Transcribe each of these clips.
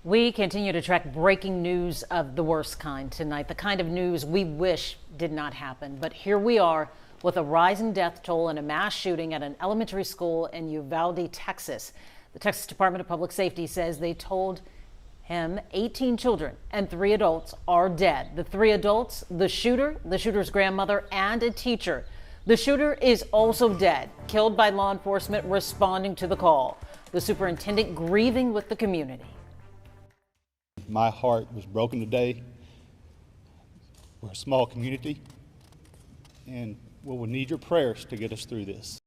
We continue to track breaking news of the worst kind tonight, the kind of news we wish did not happen. But here we are with a rising death toll in a mass shooting at an elementary school in Uvalde, Texas. The Texas Department of Public Safety says they told him 18 children and 3 adults are dead. The 3 adults, the shooter, the shooter's grandmother, and a teacher. The shooter is also dead, killed by law enforcement responding to the call. The superintendent grieving with the community. My heart was broken today. We're a small community, and we'll need your prayers to get us through this.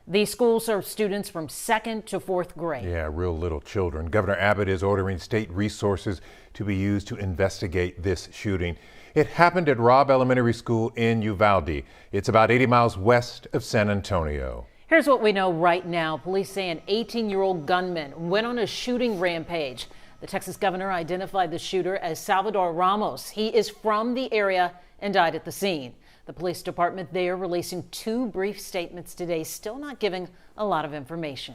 The school serves students from 2nd to 4th grade. Yeah, real little children. Governor Abbott is ordering state resources to be used to investigate this shooting. It happened at Robb Elementary School in Uvalde. It's about 80 miles west of San Antonio. Here's what we know right now. Police say an 18-year-old gunman went on a shooting rampage. The Texas governor identified the shooter as Salvador Ramos. He is from the area and died at the scene. The police department there releasing 2 brief statements today, still not giving a lot of information.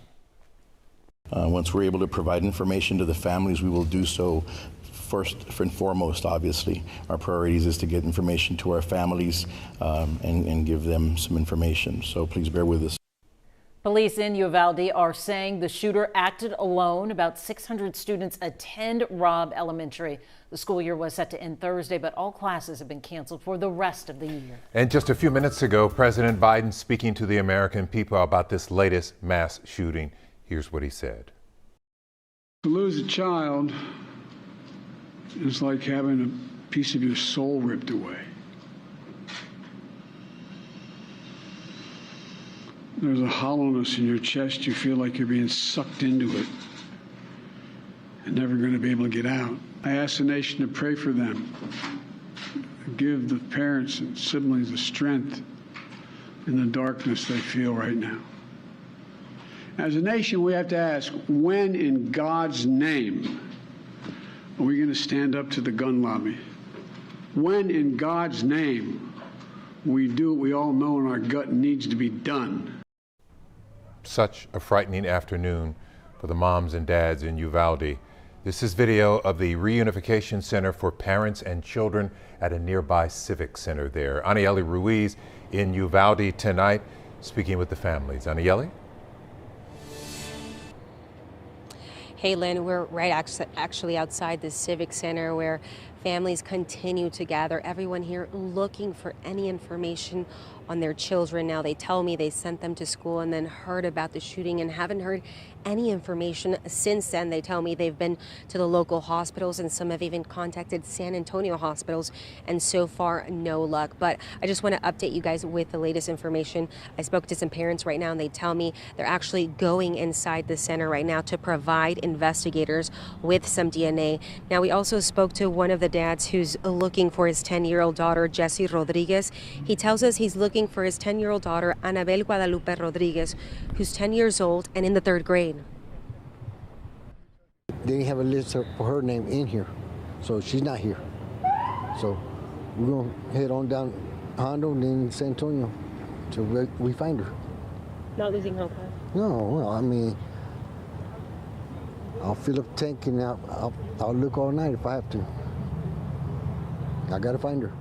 Once we're able to provide information to the families, we will do so. First and foremost, obviously, our priorities is to get information to our families and give them some information. So please bear with us. Police in Uvalde are saying the shooter acted alone. About 600 students attend Robb Elementary. The school year was set to end Thursday, but all classes have been canceled for the rest of the year. And just a few minutes ago, President Biden speaking to the American people about this latest mass shooting. Here's what he said. To lose a child is like having a piece of your soul ripped away. There's a hollowness in your chest. You feel like you're being sucked into it and never going to be able to get out. I ask the nation to pray for them. Give the parents and siblings the strength in the darkness they feel right now. As a nation, we have to ask, when in God's name are we going to stand up to the gun lobby? When in God's name we do what we all know in our gut needs to be done? Such a frightening afternoon for the moms and dads in Uvalde. This is video of the Reunification Center for Parents and Children at a nearby civic center there. Anieli Ruiz in Uvalde tonight, speaking with the families. Anieli? Hey, Lynn, we're right actually outside the Civic Center where families continue to gather. Everyone here looking for any information on their children. Now, they tell me they sent them to school and then heard about the shooting and haven't heard any information since then. They tell me they've been to the local hospitals and some have even contacted San Antonio hospitals, and so far, no luck. But I just want to update you guys with the latest information. I spoke to some parents right now and they tell me they're actually going inside the center right now to provide investigators with some DNA. Now, we also spoke to one of the dads who's looking for his 10-year-old daughter, Jesse Rodriguez. He tells us he's looking for his 10-year-old daughter, Anabel Guadalupe Rodriguez, who's 10 years old and in the 3rd grade. They have a list for her name in here, so she's not here. So we're going to head on down Hondo and then San Antonio till we find her. Not losing hope, huh? No, well, I mean, I'll fill up the tank and I'll look all night if I have to. I got to find her.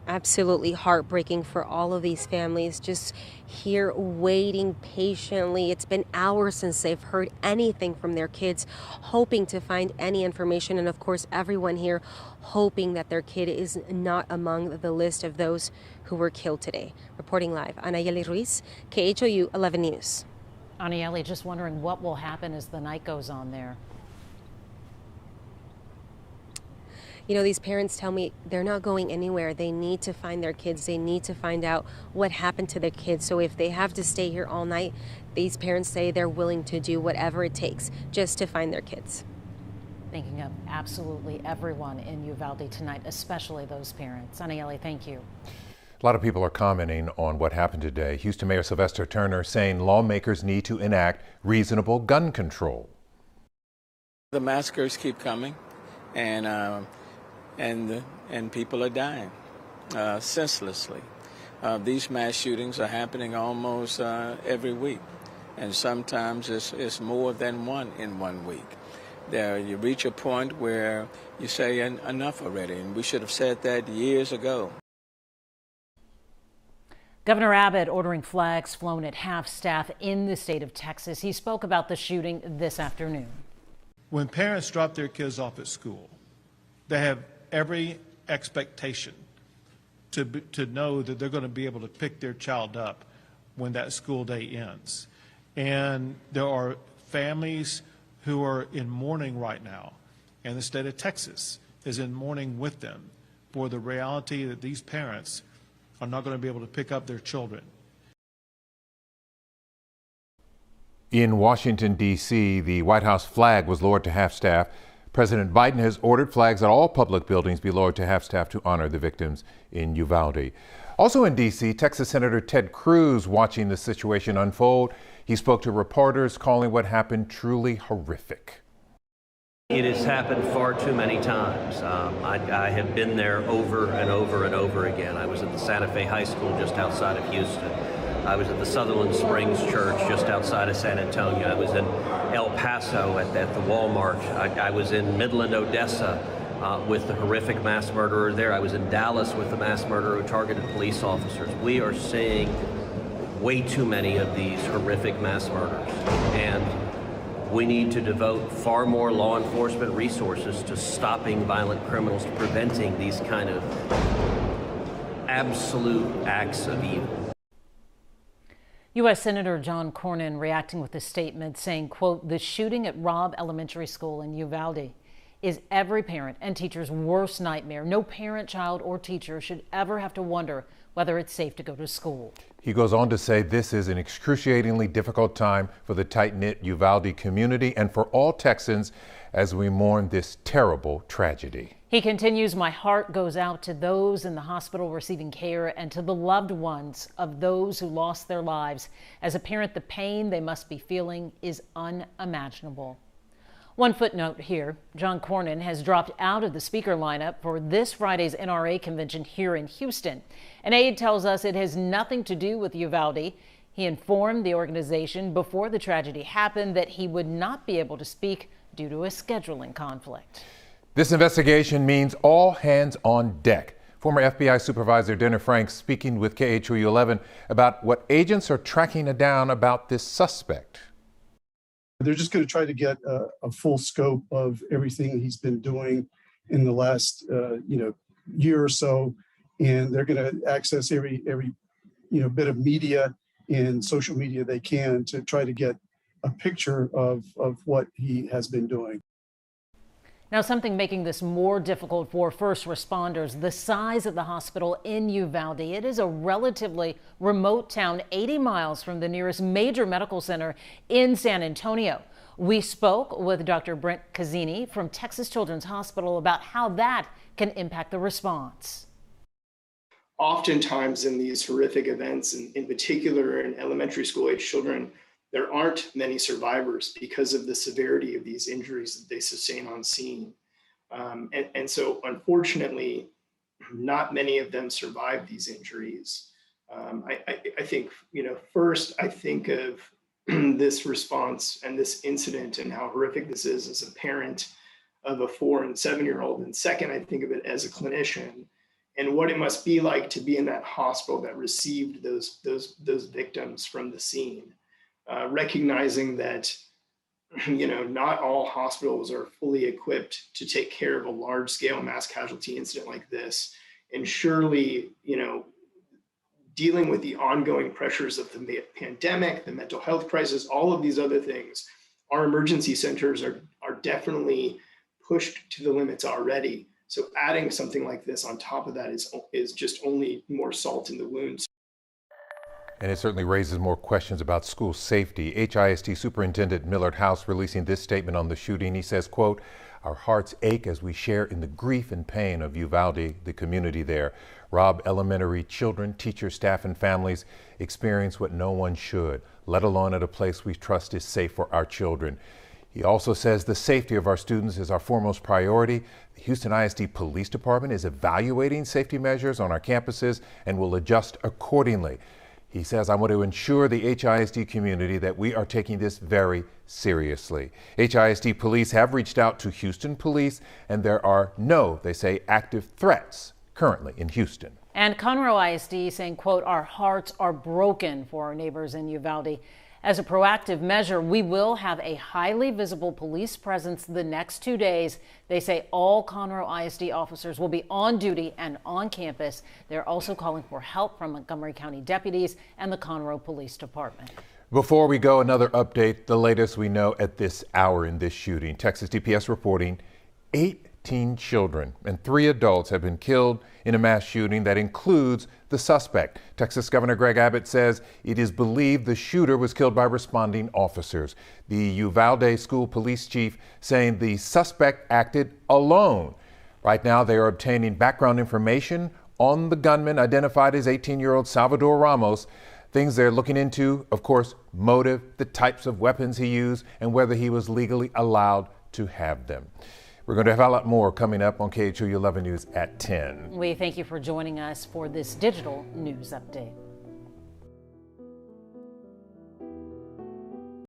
Absolutely heartbreaking for all of these families just here waiting patiently. It's been hours since they've heard anything from their kids, hoping to find any information. And of course, everyone here hoping that their kid is not among the list of those who were killed today. Reporting live, Anieli Ruiz, KHOU 11 News. Anieli, just wondering what will happen as the night goes on there. You know, these parents tell me they're not going anywhere. They need to find their kids. They need to find out what happened to their kids. So if they have to stay here all night, these parents say they're willing to do whatever it takes just to find their kids. Thinking of absolutely everyone in Uvalde tonight, especially those parents. Anieli, thank you. A lot of people are commenting on what happened today. Houston Mayor Sylvester Turner saying lawmakers need to enact reasonable gun control. The massacres keep coming, and people are dying senselessly. These mass shootings are happening almost every week, and sometimes it's more than one in 1 week. There, you reach a point where you say enough already, and we should have said that years ago. Governor Abbott ordering flags flown at half-staff in the state of Texas. He spoke about the shooting this afternoon. When parents drop their kids off at school, they have every expectation to know that they're going to be able to pick their child up when that school day ends. And there are families who are in mourning right now, and the state of Texas is in mourning with them for the reality that these parents are not going to be able to pick up their children. In Washington, D.C., the White House flag was lowered to half-staff. President Biden has ordered flags at all public buildings be lowered to half-staff to honor the victims in Uvalde. Also in D.C., Texas Senator Ted Cruz watching the situation unfold. He spoke to reporters, calling what happened truly horrific. It has happened far too many times. I have been there over and over and over again. I was at the Santa Fe High School just outside of Houston. I was at the Sutherland Springs Church just outside of San Antonio. I was in El Paso at the Walmart. I was in Midland, Odessa with the horrific mass murderer there. I was in Dallas with the mass murderer who targeted police officers. We are seeing way too many of these horrific mass murders. And we need to devote far more law enforcement resources to stopping violent criminals, to preventing these kind of absolute acts of evil. U.S. Senator John Cornyn reacting with a statement saying, quote, "The shooting at Robb Elementary School in Uvalde is every parent and teacher's worst nightmare. No parent, child, or teacher should ever have to wonder whether it's safe to go to school." He goes on to say this is an excruciatingly difficult time for the tight-knit Uvalde community and for all Texans as we mourn this terrible tragedy. He continues, "My heart goes out to those in the hospital receiving care and to the loved ones of those who lost their lives. As a parent, the pain they must be feeling is unimaginable." One footnote here, John Cornyn has dropped out of the speaker lineup for this Friday's NRA convention here in Houston. An aide tells us it has nothing to do with Uvalde. He informed the organization before the tragedy happened that he would not be able to speak due to a scheduling conflict. This investigation means all hands on deck. Former FBI Supervisor Denner Frank speaking with KHOU 11 about what agents are tracking down about this suspect. They're just going to try to get a full scope of everything he's been doing in the last year or so, and they're going to access every bit of media and social media they can to try to get a picture of what he has been doing. Now, something making this more difficult for first responders, the size of the hospital in Uvalde. It is a relatively remote town, 80 miles from the nearest major medical center in San Antonio. We spoke with Dr. Brent Cazzini from Texas Children's Hospital about how that can impact the response. Oftentimes in these horrific events, and in particular in elementary school age children, there aren't many survivors because of the severity of these injuries that they sustain on scene. And so unfortunately, not many of them survive these injuries. I think, first I think of this response and this incident and how horrific this is as a parent of a 4- and 7-year-old. And second, I think of it as a clinician and what it must be like to be in that hospital that received those victims from the scene. Recognizing that, not all hospitals are fully equipped to take care of a large-scale mass casualty incident like this. And surely, dealing with the ongoing pressures of the pandemic, the mental health crisis, all of these other things, our emergency centers are definitely pushed to the limits already. So adding something like this on top of that is just only more salt in the wounds. And it certainly raises more questions about school safety. HISD Superintendent Millard House releasing this statement on the shooting. He says, quote, "Our hearts ache as we share in the grief and pain of Uvalde, the community there. Robb Elementary children, teachers, staff, and families experience what no one should, let alone at a place we trust is safe for our children." He also says the safety of our students is our foremost priority. The Houston ISD Police Department is evaluating safety measures on our campuses and will adjust accordingly. He says, I want to ensure the HISD community that we are taking this very seriously. HISD police have reached out to Houston police, and there are no, they say, active threats currently in Houston. And Conroe ISD saying, quote, our hearts are broken for our neighbors in Uvalde. As a proactive measure, we will have a highly visible police presence the next 2 days. They say all Conroe ISD officers will be on duty and on campus. They're also calling for help from Montgomery County deputies and the Conroe Police Department. Before we go, another update, the latest we know at this hour in this shooting. Texas DPS reporting 18 children and 3 adults have been killed in a mass shooting that includes the suspect. Texas Governor Greg Abbott says it is believed the shooter was killed by responding officers. The Uvalde school police chief saying the suspect acted alone. Right now, they are obtaining background information on the gunman identified as 18-year-old Salvador Ramos. Things they're looking into, of course, motive, the types of weapons he used, and whether he was legally allowed to have them. We're going to have a lot more coming up on KHOU 11 News at 10. We thank you for joining us for this digital news update.